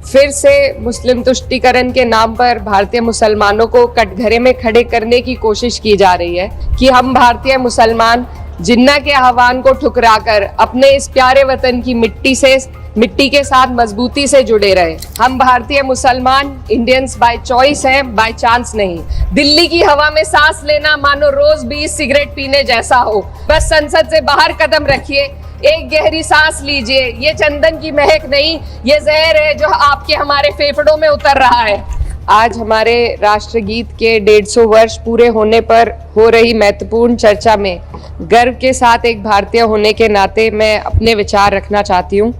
फिर से मुस्लिम तुष्टीकरण के नाम पर भारतीय मुसलमानों को कटघरे में खड़े करने की कोशिश की जा रही है कि हम भारतीय मुसलमान जिन्ना के आह्वान को ठुकराकर अपने इस प्यारे वतन की मिट्टी के साथ मजबूती से जुड़े रहे। हम भारतीय मुसलमान इंडियंस बाय चॉइस हैं, बाय चांस नहीं। दिल्ली की हवा में सांस लेना मानो रोज 20 सिगरेट पीने जैसा हो। बस संसद से बाहर कदम रखिए, एक गहरी सांस लीजिए। ये चंदन की महक नहीं, ये जहर है जो आपके हमारे फेफड़ों में उतर रहा है। आज हमारे राष्ट्रगीत के 150 वर्ष पूरे होने पर हो रही महत्वपूर्ण चर्चा में गर्व के साथ एक भारतीय होने के नाते मैं अपने विचार रखना चाहती हूँ।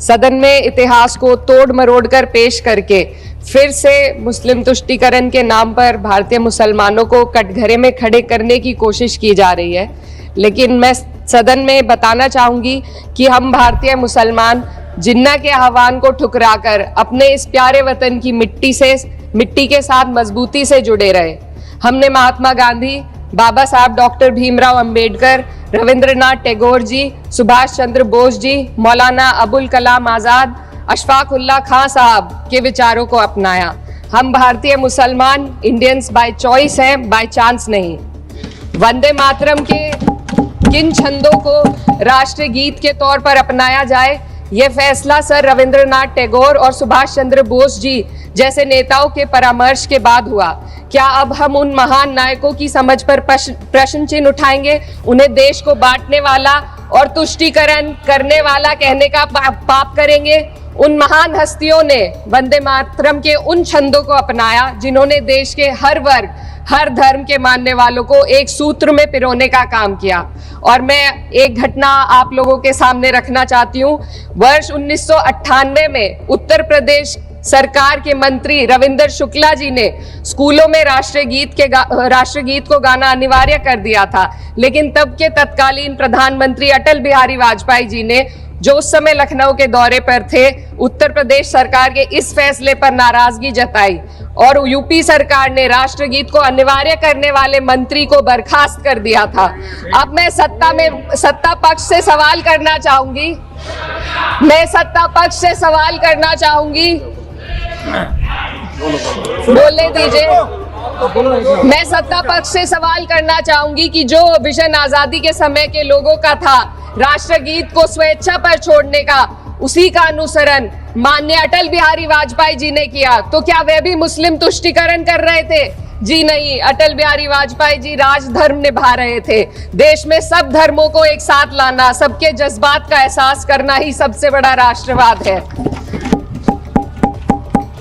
सदन में इतिहास को तोड़ मरोड़ कर पेश करके फिर से मुस्लिम तुष्टीकरण के नाम पर भारतीय मुसलमानों को कटघरे में खड़े करने की कोशिश की जा रही है। लेकिन मैं सदन में बताना चाहूँगी कि हम भारतीय मुसलमान जिन्ना के आह्वान को ठुकराकर अपने इस प्यारे वतन की मिट्टी के साथ मजबूती से जुड़े रहे। हमने महात्मा गांधी, बाबा साहब डॉक्टर भीमराव अंबेडकर, रविंद्रनाथ टैगोर जी, सुभाष चंद्र बोस जी, मौलाना अबुल कलाम आज़ाद, अशफाक उल्लाह खां साहब के विचारों को अपनाया। हम भारतीय मुसलमान इंडियंस बाय चॉइस हैं, बाय चांस नहीं। वंदे मातरम के किन छंदों को राष्ट्रगीत के तौर पर अपनाया जाए, यह फैसला सर रविंद्रनाथ टैगोर और सुभाष चंद्र बोस जी जैसे नेताओं के परामर्श के बाद हुआ। क्या अब हम उन महान नायकों की समझ पर प्रश्न चिन्ह उठाएंगे? उन्हें देश को बांटने वाला और तुष्टीकरण करने वाला कहने का पाप करेंगे? उन महान हस्तियों ने वंदे मातरम के उन छंदों को अपनाया जिन्होंने देश के हर वर्ग, हर धर्म के मानने वालों को एक सूत्र में पिरोने का काम किया। और मैं एक घटना आप लोगों के सामने रखना चाहती हूँ। वर्ष 1998 में उत्तर प्रदेश सरकार के मंत्री रविंदर शुक्ला जी ने स्कूलों में राष्ट्रगीत को गाना अनिवार्य कर दिया था। लेकिन तब के तत्कालीन प्रधानमंत्री अटल बिहारी वाजपेयी जी ने, जो उस समय लखनऊ के दौरे पर थे, उत्तर प्रदेश सरकार के इस फैसले पर नाराजगी जताई और यूपी सरकार ने राष्ट्रगीत को अनिवार्य करने वाले मंत्री को बर्खास्त कर दिया था। अब मैं सत्ता पक्ष से सवाल करना चाहूंगी। बोलने दीजिए। मैं सत्ता पक्ष से सवाल करना चाहूंगी कि जो विजन आजादी के समय के लोगों का था, राष्ट्रगीत को स्वेच्छा पर छोड़ने का, उसी का अनुसरण माननीय अटल बिहारी वाजपेयी जी ने किया, तो क्या वे भी मुस्लिम तुष्टीकरण कर रहे थे? जी नहीं, अटल बिहारी वाजपेयी जी राजधर्म निभा रहे थे। देश में सब धर्मों को एक साथ लाना, सबके जज्बात का एहसास करना ही सबसे बड़ा राष्ट्रवाद है।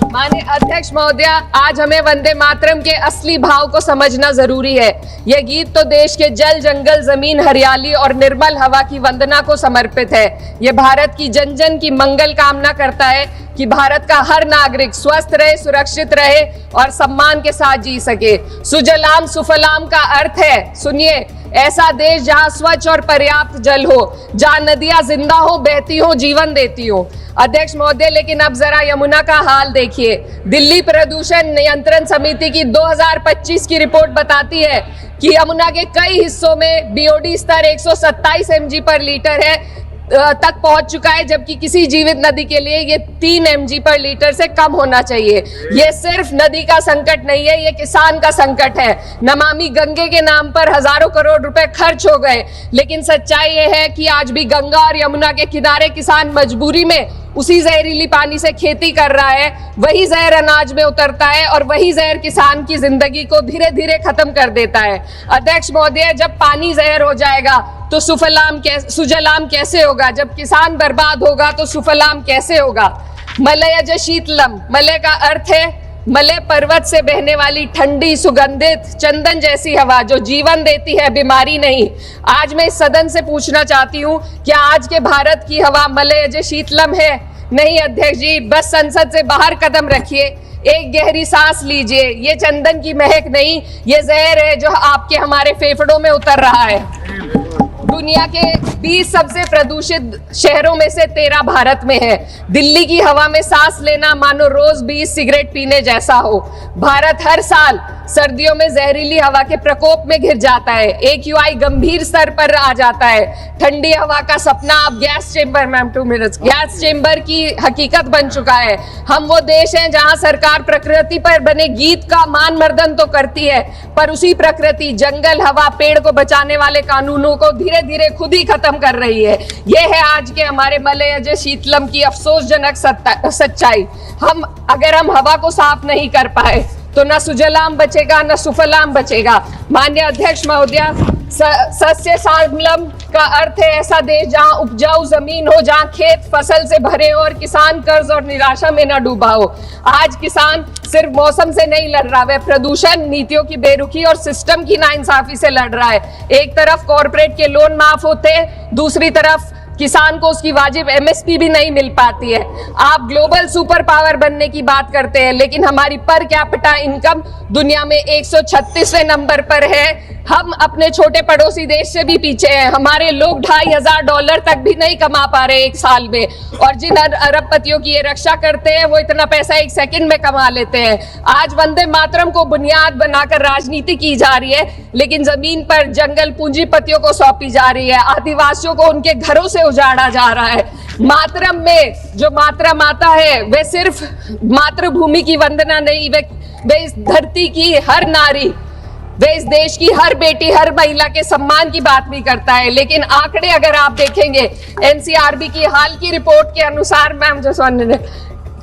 माननीय अध्यक्ष महोदय, आज हमें वंदे मातरम के असली भाव को समझना जरूरी है। यह गीत तो देश के जल, जंगल, जमीन, हरियाली और निर्मल हवा की वंदना को समर्पित है। यह भारत की जन जन की मंगल कामना करता है कि भारत का हर नागरिक स्वस्थ रहे, सुरक्षित रहे और सम्मान के साथ जी सके। सुजलाम सुफलाम का अर्थ है, सुनिए, ऐसा देश जहां स्वच्छ और पर्याप्त जल हो, जहां नदियां जिंदा हो, बहती हो, जीवन देती हो। अध्यक्ष महोदय, लेकिन अब जरा यमुना का हाल देखिए। दिल्ली प्रदूषण नियंत्रण समिति की 2025 की रिपोर्ट बताती है कि यमुना के कई हिस्सों में बीओडी स्तर 127 mg पर लीटर तक पहुंच चुका है, जबकि किसी जीवित नदी के लिए ये 3 mg पर लीटर से कम होना चाहिए। ये सिर्फ नदी का संकट नहीं है, ये किसान का संकट है। नमामि गंगे के नाम पर हजारों करोड़ रुपए खर्च हो गए, लेकिन सच्चाई ये है कि आज भी गंगा और यमुना के किनारे किसान मजबूरी में उसी जहरीली पानी से खेती कर रहा है। वही जहर अनाज में उतरता है और वही जहर किसान की जिंदगी को धीरे धीरे खत्म कर देता है। अध्यक्ष महोदय, जब पानी जहर हो जाएगा तो सुजलाम कैसे होगा? जब किसान बर्बाद होगा तो सुफलाम कैसे होगा? मलयज शीतलम, मलय का अर्थ है मलय पर्वत से बहने वाली ठंडी सुगंधित चंदन जैसी हवा जो जीवन देती है, बीमारी नहीं। आज मैं इस सदन से पूछना चाहती हूँ, क्या आज के भारत की हवा मलयज शीतलम है? नहीं अध्यक्ष जी, बस संसद से बाहर कदम रखिए, एक गहरी सांस लीजिए। ये चंदन की महक नहीं, ये जहर है जो आपके हमारे फेफड़ों में उतर रहा है। दुनिया के 20 सबसे प्रदूषित शहरों में से 13 भारत में है। दिल्ली की हवा में सांस लेना मानो रोज 20 सिगरेट पीने जैसा हो। भारत हर साल सर्दियों में जहरीली हवा के प्रकोप में घिर जाता है। AQI गंभीर स्तर पर आ जाता है। ठंडी हवा का सपना अब गैस चेंबर की हकीकत बन चुका है। हम वो देश हैं जहां सरकार प्रकृति पर बने गीत का मान मर्दन तो करती है, पर उसी प्रकृति, जंगल, हवा, पेड़ को बचाने वाले कानूनों को धीरे धीरे खुद ही खत्म कर रही है। ये है आज के हमारे मलयज शीतलम की अफसोसजनक सच्चाई। अगर हम हवा को साफ नहीं कर पाए तो न सुजलाम बचेगा न सुफलाम बचेगा। माननीय अध्यक्ष महोदया, सस्य श्यामलम का अर्थ है ऐसा देश जहां उपजाऊ जमीन हो, जहां खेत फसल से भरे हो और किसान कर्ज और निराशा में न डूबा हो। आज किसान सिर्फ मौसम से नहीं लड़ रहा, वह प्रदूषण, नीतियों की बेरुखी और सिस्टम की नाइंसाफी से लड़ रहा है। एक तरफ कॉर्पोरेट के लोन माफ होते हैं, दूसरी तरफ किसान को उसकी वाजिब MSP भी नहीं मिल पाती है। आप ग्लोबल सुपर पावर बनने की बात करते हैं, लेकिन हमारी पर कैपिटा इनकम दुनिया में 136वें नंबर पर है। हम अपने छोटे पड़ोसी देश से भी पीछे हैं। हमारे लोग $2,500 तक भी नहीं कमा पा रहे एक साल में, और जिन अरबपतियों की ये रक्षा करते हैं वो इतना पैसा एक सेकंड में कमा लेते हैं। आज वंदे मातरम को बुनियाद बनाकर राजनीति की जा रही है, लेकिन जमीन पर जंगल पूंजीपतियों को सौंपी जा रही है। आदिवासियों को उनके घरों से उजाड़ा जा रहा है। मातरम में जो मात्रा माता है वह सिर्फ मातृभूमि की वंदना नहीं, वे इस धरती की हर नारी, वे इस देश की हर बेटी, हर महिला के सम्मान की बात भी करता है। लेकिन आंकड़े अगर आप देखेंगे, NCRB की हाल की रिपोर्ट के अनुसार, मैम जो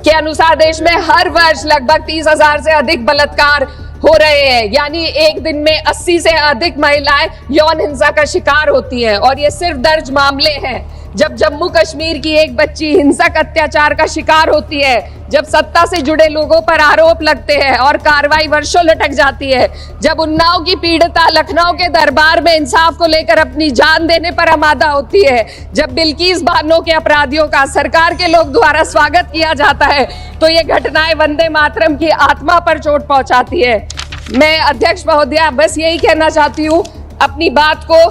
के अनुसार देश में हर वर्ष लगभग 30,000 से अधिक बलात्कार हो रहे हैं। यानी एक दिन में 80 से अधिक महिलाएं यौन हिंसा का शिकार होती हैं, और ये सिर्फ दर्ज मामले हैं। जब जम्मू कश्मीर की एक बच्ची हिंसक अत्याचार का शिकार होती है, जब सत्ता से जुड़े लोगों पर आरोप लगते हैं और कार्रवाई वर्षों लटक जाती है, जब उन्नाव की पीड़िता लखनऊ के दरबार में इंसाफ को लेकर अपनी जान देने पर आमादा होती है, जब बिल्किस बानो के अपराधियों का सरकार के लोग द्वारा स्वागत किया जाता है, तो ये घटनाएं वंदे मातरम की आत्मा पर चोट पहुंचाती है। मैं अध्यक्ष महोदया बस यही कहना चाहती हूँ अपनी बात को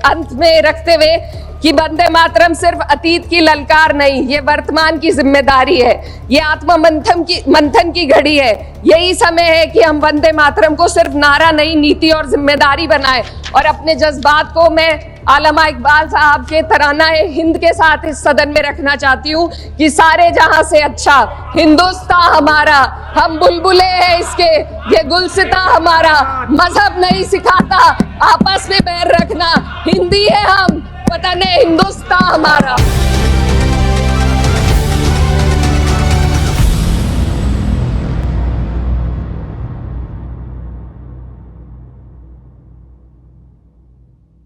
अंत में रखते हुए कि वंदे मातरम सिर्फ अतीत की ललकार नहीं, ये वर्तमान की जिम्मेदारी है। ये आत्म मंथन की घड़ी है। यही समय है कि हम वंदे मातरम को सिर्फ नारा नहीं, नीति और जिम्मेदारी बनाएं। और अपने जज्बात को मैं आलमा इकबाल साहब के तराना हिंद के साथ इस सदन में रखना चाहती हूँ कि सारे जहां से अच्छा हिंदुस्तान हमारा, हम बुलबुले हैं इसके, ये गुलसिता हमारा। मजहब नहीं सिखाता आपस में बैर रखना, हिंदी है हम, वतन है हिंदुस्तान हमारा।